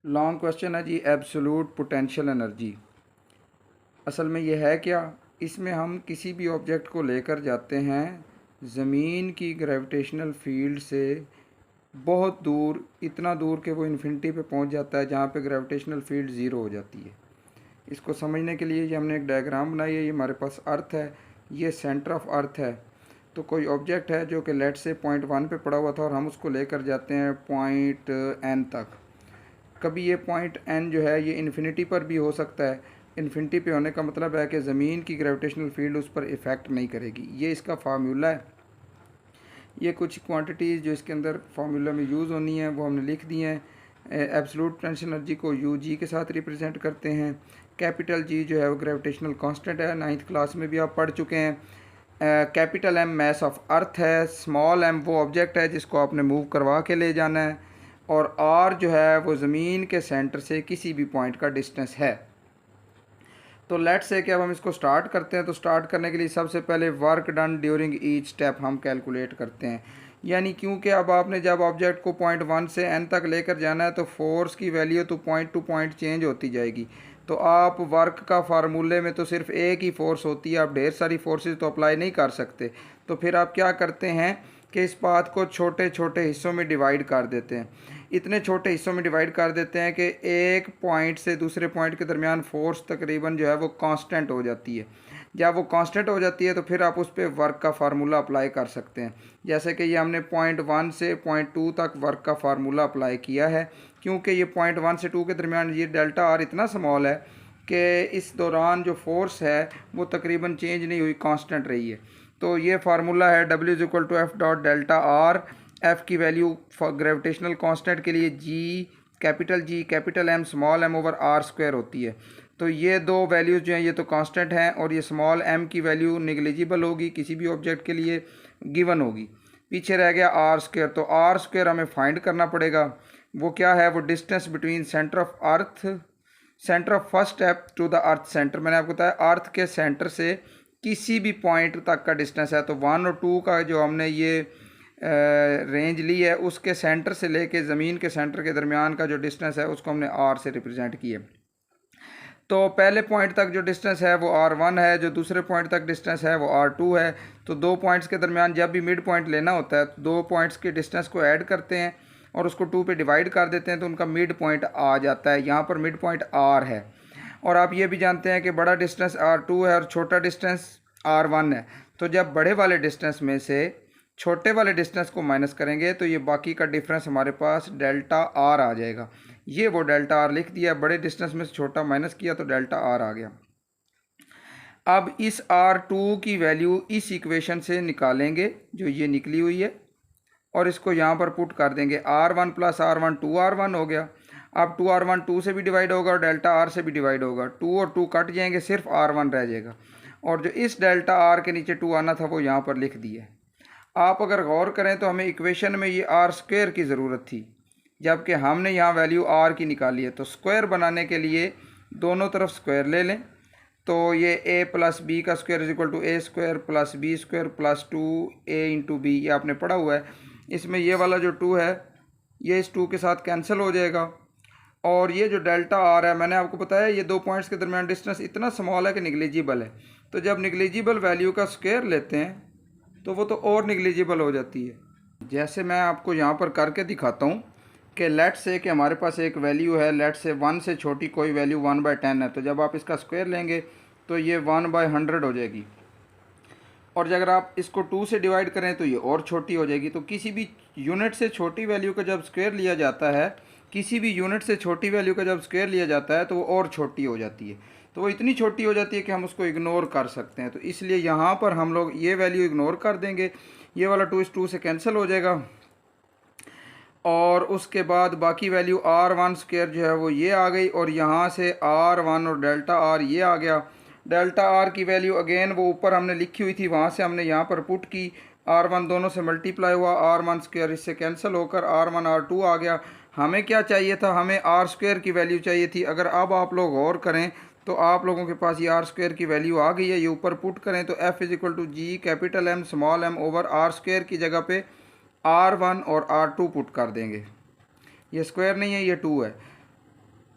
Long question है जी, absolute potential energy असल में ये है क्या। इसमें हम किसी भी ऑब्जेक्ट को लेकर जाते हैं ज़मीन की ग्रेविटेशनल फील्ड से बहुत दूर, इतना दूर कि वो इन्फिनिटी पे पहुंच जाता है जहाँ पे ग्रेविटेशनल फील्ड ज़ीरो हो जाती है। इसको समझने के लिए ये हमने एक डायग्राम बनाई है। ये हमारे पास अर्थ है, ये सेंटर ऑफ अर्थ है। तो कोई ऑब्जेक्ट है जो कि लेट से पॉइंट वन पे पड़ा हुआ था और हम उसको लेकर जाते हैं पॉइंट एन तक। कभी ये पॉइंट एन जो है ये इन्फिनिटी पर भी हो सकता है। इन्फिनिटी पे होने का मतलब है कि ज़मीन की ग्रेविटेशनल फील्ड उस पर इफ़ेक्ट नहीं करेगी। ये इसका फार्मूला है। ये कुछ क्वांटिटीज़ जो इसके अंदर फार्मूला में यूज़ होनी है वो हमने लिख दी हैं। एब्सोल्यूट पोटेंशियल एनर्जी को यू जी के साथ रिप्रेजेंट करते हैं। कैपिटल जी जो है वो ग्रेविटेशनल कांस्टेंट है, 9th क्लास में भी आप पढ़ चुके हैं। Capital M mass of earth है, स्मॉल एम वो ऑब्जेक्ट है जिसको आपने मूव करवा के ले जाना है, और आर जो है वो ज़मीन के सेंटर से किसी भी पॉइंट का डिस्टेंस है। तो लेट्स से कि अब हम इसको स्टार्ट करते हैं। तो स्टार्ट करने के लिए सबसे पहले work done during each step हम कैलकुलेट करते हैं। यानी क्योंकि अब आपने जब ऑब्जेक्ट को पॉइंट वन से एन तक लेकर जाना है तो फोर्स की वैल्यू तो पॉइंट टू पॉइंट चेंज होती जाएगी। तो आप वर्क का फार्मूले में तो सिर्फ एक ही फोर्स होती है, आप ढेर सारी फोर्सेस तो अप्लाई नहीं कर सकते। तो फिर आप क्या करते हैं कि इस बात को छोटे छोटे हिस्सों में डिवाइड कर देते हैं। इतने छोटे हिस्सों में डिवाइड कर देते हैं कि एक पॉइंट से दूसरे पॉइंट के दरमियान फोर्स तकरीबन जो है वो कांस्टेंट हो जाती है। जब वो कांस्टेंट हो जाती है तो फिर आप उस पर वर्क का फार्मूला अप्लाई कर सकते हैं। जैसे कि ये हमने पॉइंट वन से पॉइंट टू तक वर्क का फार्मूला अप्लाई किया है। क्योंकि ये पॉइंट वन से टू के दरमियान ये डेल्टा आर इतना स्मॉल है कि इस दौरान जो फोर्स है वो तकरीबन चेंज नहीं हुई, कांस्टेंट रही है। तो ये फार्मूला है W is equal to F dot delta R. F की वैल्यू ग्रेविटेशनल कांस्टेंट के लिए G capital M small m over are square होती है। तो ये दो वैल्यूज़ जो हैं ये तो कांस्टेंट हैं, और ये स्मॉल एम की वैल्यू निगलिजिबल होगी, किसी भी ऑब्जेक्ट के लिए गिवन होगी। पीछे रह गया आर स्क्वायर। तो आर स्क्वायर हमें फाइंड करना पड़ेगा। वो क्या है? वो distance between centre of first step to the earth centre. मैंने आपको बताया अर्थ के सेंटर से किसी भी पॉइंट तक का डिस्टेंस है। तो वन और टू का जो हमने ये रेंज ली है उसके सेंटर से लेके ज़मीन के सेंटर के दरमियान का जो डिस्टेंस है उसको हमने आर से रिप्रेजेंट किया। तो पहले पॉइंट तक जो डिस्टेंस है वो R1 है, जो दूसरे पॉइंट तक डिस्टेंस है वो R2 है। तो दो पॉइंट्स के दरमियान जब भी मिड पॉइंट लेना होता है तो दो पॉइंट्स के डिस्टेंस को ऐड करते हैं और उसको 2 पे डिवाइड कर देते हैं तो उनका मिड पॉइंट आ जाता है। यहाँ पर मिड पॉइंट R है। और आप ये भी जानते हैं कि बड़ा डिस्टेंस R2 है और छोटा डिस्टेंस R1 है। तो जब बड़े वाले डिस्टेंस में से छोटे वाले डिस्टेंस को माइनस करेंगे तो ये बाकी का डिफरेंस हमारे पास डेल्टा आर आ जाएगा। ये वो डेल्टा आर लिख दिया, बड़े डिस्टेंस में से छोटा माइनस किया तो डेल्टा आर आ गया। अब इस R2 की वैल्यू इस इक्वेशन से निकालेंगे जो ये निकली हुई है, और इसको यहाँ पर पुट कर देंगे। R1 प्लस R1 2R1 हो गया। अब 2R1 2 से भी डिवाइड होगा और डेल्टा आर से भी डिवाइड होगा। 2 और 2 कट जाएंगे, सिर्फ R1 रह जाएगा। और जो इस डेल्टा आर के नीचे 2 आना था वो यहाँ पर लिख दिया। आप अगर गौर करें तो हमें इक्वेशन में ये आर स्क्वायर की ज़रूरत थी, जबकि हमने यहाँ वैल्यू आर की निकाली है। तो स्क्वायर बनाने के लिए दोनों तरफ स्क्वायर ले लें। तो ये a प्लस बी का square is equal to a square plus b square plus 2a into b, ये आपने पढ़ा हुआ है। इसमें ये वाला जो 2 है ये इस 2 के साथ कैंसिल हो जाएगा। और ये जो डेल्टा आर है, मैंने आपको बताया ये दो पॉइंट्स के दरमियान डिस्टेंस इतना स्मॉल है कि निगलिजिबल है। तो जब निगलिजिबल वैल्यू का स्क्वायर लेते हैं तो वो तो और निगलिजिबल हो जाती है। जैसे मैं आपको यहाँ पर करके दिखाता हूँ कि लेट से कि हमारे पास एक वैल्यू है, लेट से 1 से छोटी कोई वैल्यू 1/10 है। तो जब आप इसका स्क्वायर लेंगे तो ये 1/100 हो जाएगी। और अगर आप इसको 2 से डिवाइड करें तो ये और छोटी हो जाएगी। तो किसी भी यूनिट से छोटी वैल्यू का जब स्क्वायर लिया जाता है, किसी भी यूनिट से छोटी वैल्यू का जब स्क्वायर लिया जाता है तो वो और छोटी हो जाती है। तो वो इतनी छोटी हो जाती है कि हम उसको इग्नोर कर सकते हैं। तो इसलिए यहाँ पर हम लोग ये वैल्यू इग्नोर कर देंगे। ये वाला 2 इस 2 से कैंसिल हो जाएगा। और उसके बाद बाकी वैल्यू R1 स्क्वायर जो है वो ये आ गई, और यहाँ से R1 और डेल्टा आर ये आ गया। डेल्टा आर की वैल्यू अगेन वो ऊपर हमने लिखी हुई थी, वहाँ से हमने यहाँ पर पुट की। R1 दोनों से मल्टीप्लाई हुआ, R1 स्क्वायर इससे कैंसिल होकर R1 R2 आ गया। हमें क्या चाहिए था? हमें आर स्क्वायर की वैल्यू चाहिए थी। अगर अब आप लोग गौर करें तो आप लोगों के पास ये आर स्क्वायर की वैल्यू आ गई है। ये ऊपर पुट करें तो F is equal to G capital M small m over are square की जगह पे R1 और R2 पुट कर देंगे। ये स्क्वायर नहीं है, ये 2 है।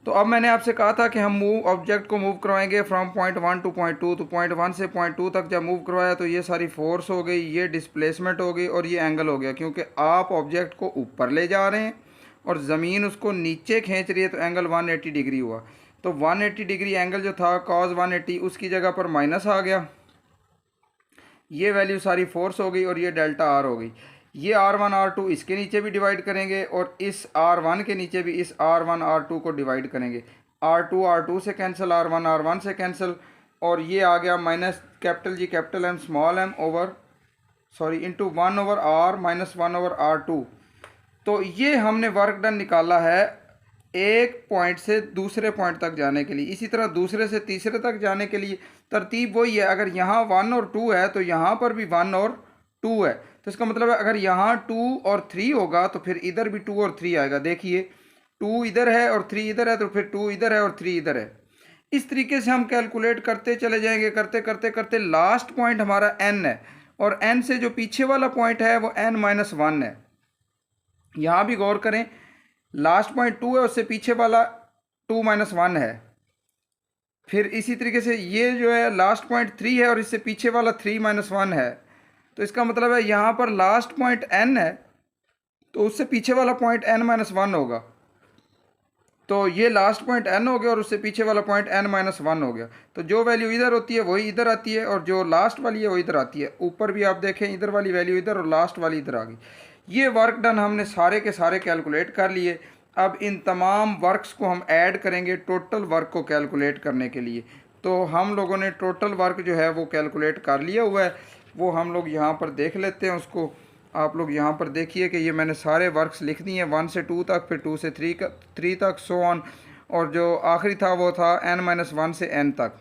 तो अब मैंने आपसे कहा था कि हम मूव ऑब्जेक्ट को मूव करवाएंगे फ्रॉम पॉइंट 1 टू पॉइंट 2। तो पॉइंट 1 से पॉइंट 2 तक जब मूव करवाया तो ये सारी फोर्स हो गई, ये डिस्प्लेसमेंट हो गई और ये एंगल हो गया, क्योंकि आप ऑब्जेक्ट को ऊपर ले जा रहे हैं और ज़मीन उसको नीचे खींच रही है, तो एंगल 180 डिग्री हुआ। तो 180 डिग्री एंगल जो था कॉस 180, उसकी जगह पर माइनस आ गया, ये वैल्यू सारी फोर्स हो गई और ये डेल्टा आर हो गई। ये R1 R2 इसके नीचे भी डिवाइड करेंगे और इस R1 के नीचे भी इस R1 R2 को डिवाइड करेंगे। R2 R2 से कैंसिल, R1 R1 से कैंसिल, और ये आ गया minus capital G capital M small m over into 1 over R minus 1 over R2। तो ये हमने वर्क डन निकाला है एक पॉइंट से दूसरे पॉइंट तक जाने के लिए। इसी तरह दूसरे से तीसरे तक जाने के लिए तरतीब वही है। अगर यहाँ 1 और 2 है तो यहाँ पर भी 1 और 2 है, तो इसका मतलब है अगर यहाँ 2 और 3 होगा तो फिर इधर भी 2 और 3 आएगा। देखिए 2 इधर है और 3 इधर है, तो फिर 2 इधर है और 3 इधर है। इस तरीके से हम कैलकुलेट करते चले जाएंगे, करते करते करते लास्ट पॉइंट हमारा n है, और n से जो पीछे वाला पॉइंट है वो n-1 है। यहाँ भी गौर करें, लास्ट पॉइंट 2 है, उससे पीछे वाला 2-1 है। फिर इसी तरीके से ये जो है लास्ट पॉइंट 3 है और इससे पीछे वाला 3-1 है। तो इसका मतलब है यहाँ पर लास्ट पॉइंट n है तो उससे पीछे वाला पॉइंट n-1 होगा। तो ये लास्ट पॉइंट n हो गया और उससे पीछे वाला पॉइंट n-1 हो गया। तो जो वैल्यू इधर होती है वही इधर आती है और जो लास्ट वाली है वो इधर आती है। ऊपर भी आप देखें, इधर वाली वैल्यू इधर और लास्ट वाली इधर आ गई। ये वर्क डन हमने सारे के सारे कैलकुलेट कर लिए। अब इन तमाम वर्क्स को हम ऐड करेंगे टोटल वर्क को कैलकुलेट करने के लिए। तो हम लोगों ने टोटल वर्क जो है वो कैलकुलेट कर लिया हुआ है, वो हम लोग यहाँ पर देख लेते हैं उसको। आप लोग यहाँ पर देखिए कि ये मैंने सारे वर्क्स लिख दिए हैं 1 से 2 तक, फिर 2 से 3 तक, सो ऑन, और जो आखिरी था वो था n-1 से n तक।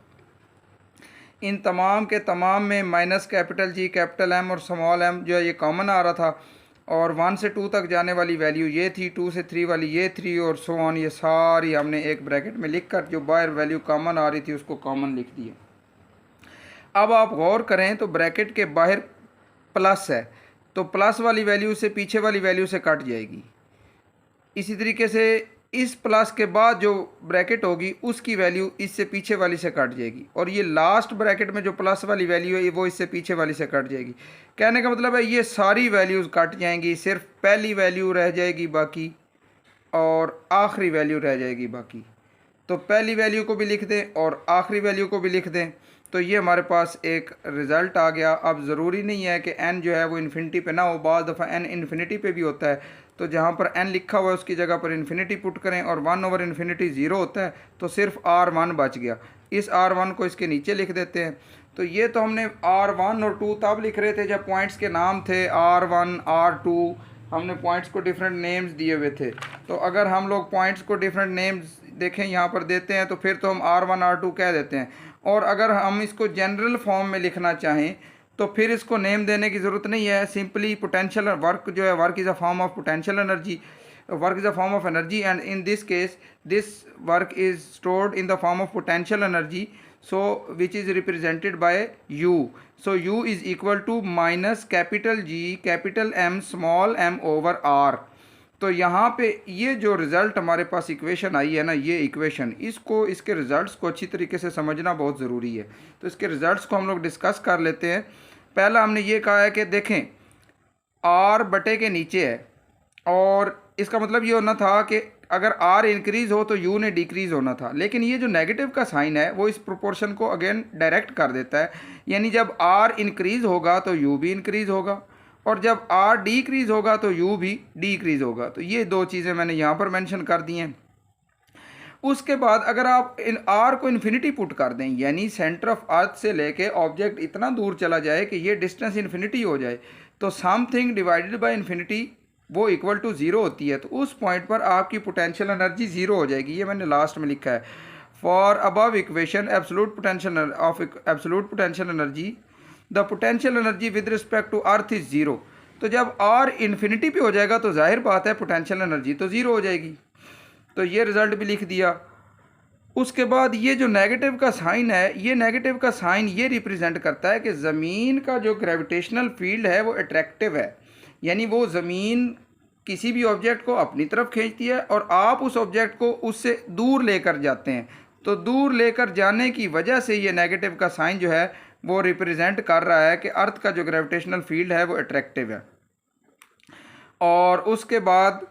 इन तमाम के तमाम में minus capital G capital M और स्मॉल m जो है ये कॉमन आ रहा था, और 1 से 2 तक जाने वाली वैल्यू ये थी, 2 से 3 वाली ये 3, और सो ऑन, ये सारी हमने एक ब्रैकेट में लिख कर जो बाहर वैल्यू कॉमन आ रही थी उसको कॉमन लिख दिया। अब आप गौर करें तो ब्रैकेट के बाहर प्लस है, तो प्लस वाली वैल्यू से पीछे वाली वैल्यू से कट जाएगी। इसी तरीके से इस प्लस के बाद जो ब्रैकेट होगी उसकी वैल्यू इससे पीछे वाली से कट जाएगी, और ये लास्ट ब्रैकेट में जो प्लस वाली वैल्यू है वो इससे पीछे वाली से कट जाएगी। कहने का मतलब है ये सारी वैल्यूज़ कट जाएंगी, सिर्फ पहली वैल्यू रह जाएगी बाकी और आखिरी वैल्यू रह जाएगी बाकी। तो पहली वैल्यू को भी लिख दें और आखिरी वैल्यू को भी लिख दें, तो ये हमारे पास एक रिज़ल्ट आ गया। अब ज़रूरी नहीं है कि n जो है वो इन्फिनिटी पे ना हो, बाज़ दफ़ा n इन्फिनिटी पे भी होता है। तो जहाँ पर n लिखा हुआ है उसकी जगह पर इन्फिनिटी पुट करें, और 1 ओवर इन्फिनिटी 0 होता है, तो सिर्फ R1 बच गया। इस R1 को इसके नीचे लिख देते हैं। तो ये तो हमने R1 और 2 तब लिख रहे थे जब पॉइंट्स के नाम थे R1 R2, हमने पॉइंट्स को डिफरेंट नेम्स दिए हुए थे। तो अगर हम लोग पॉइंट्स को डिफरेंट नेम्स देखें यहाँ पर देते हैं तो फिर तो हम R1 R2 कह देते हैं, और अगर हम इसको जनरल फॉर्म में लिखना चाहें तो फिर इसको नेम देने की ज़रूरत नहीं है। सिंपली पोटेंशियल वर्क जो है, work is a form of potential energy, work is a form of energy, and in this case this work is stored in the form of potential energy, so which is represented by U. So U is equal to minus capital G capital M small m over R. तो यहाँ पे ये जो result हमारे पास equation आई है ना, ये equation, इसको इसके रिज़ल्ट्स को अच्छी तरीके से समझना बहुत ज़रूरी है। तो इसके रिज़ल्ट्स को हम लोग डिस्कस कर लेते हैं। पहला हमने ये कहा है कि देखें R बटे के नीचे है, और इसका मतलब ये होना था कि अगर R इंक्रीज़ हो तो U ने डिक्रीज़ होना था, लेकिन ये जो नेगेटिव का साइन है वो इस प्रोपोर्शन को अगेन डायरेक्ट कर देता है। यानी जब R इंक्रीज़ होगा तो U भी इंक्रीज़ होगा, और जब R डिक्रीज़ होगा तो U भी डिक्रीज़ होगा। तो ये दो चीज़ें मैंने यहाँ पर मेंशन कर दी हैं। उसके बाद अगर आप इन R को इन्फिनिटी पुट कर दें, यानी सेंटर ऑफ अर्थ से लेके ऑब्जेक्ट इतना दूर चला जाए कि ये डिस्टेंस इन्फिनिटी हो जाए, तो समथिंग डिवाइडेड बाय इन्फिनिटी वो इक्वल टू 0 होती है। तो उस पॉइंट पर आपकी पोटेंशियल एनर्जी 0 हो जाएगी। ये मैंने लास्ट में लिखा है, for above equation absolute potential of absolute potential energy the potential energy with respect to earth is 0। तो जब R इन्फिनिटी पे हो जाएगा तो जाहिर बात है पोटेंशियल एनर्जी तो 0 हो जाएगी। तो ये रिज़ल्ट भी लिख दिया। उसके बाद ये जो नेगेटिव का साइन है, ये नेगेटिव का साइन ये रिप्रेजेंट करता है कि ज़मीन का जो ग्रेविटेशनल फील्ड है वो अट्रैक्टिव है, यानी वो ज़मीन किसी भी ऑब्जेक्ट को अपनी तरफ खींचती है और आप उस ऑब्जेक्ट को उससे दूर लेकर जाते हैं। तो दूर लेकर जाने की वजह से ये नेगेटिव का साइन जो है वो रिप्रेजेंट कर रहा है कि अर्थ का जो ग्रेविटेशनल फील्ड है वो अट्रैक्टिव है। और उसके बाद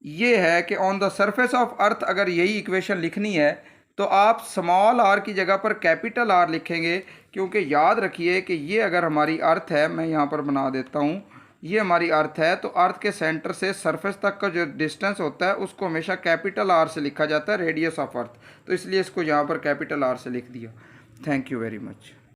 ये है कि on the surface of earth अगर यही इक्वेशन लिखनी है तो आप स्मॉल आर की जगह पर कैपिटल आर लिखेंगे, क्योंकि याद रखिए कि ये अगर हमारी अर्थ है, मैं यहाँ पर बना देता हूँ, ये हमारी अर्थ है, तो अर्थ के सेंटर से सरफेस तक का जो डिस्टेंस होता है उसको हमेशा कैपिटल आर से लिखा जाता है, रेडियस ऑफ अर्थ। तो इसलिए इसको यहाँ पर कैपिटल आर से लिख दिया। Thank you very much.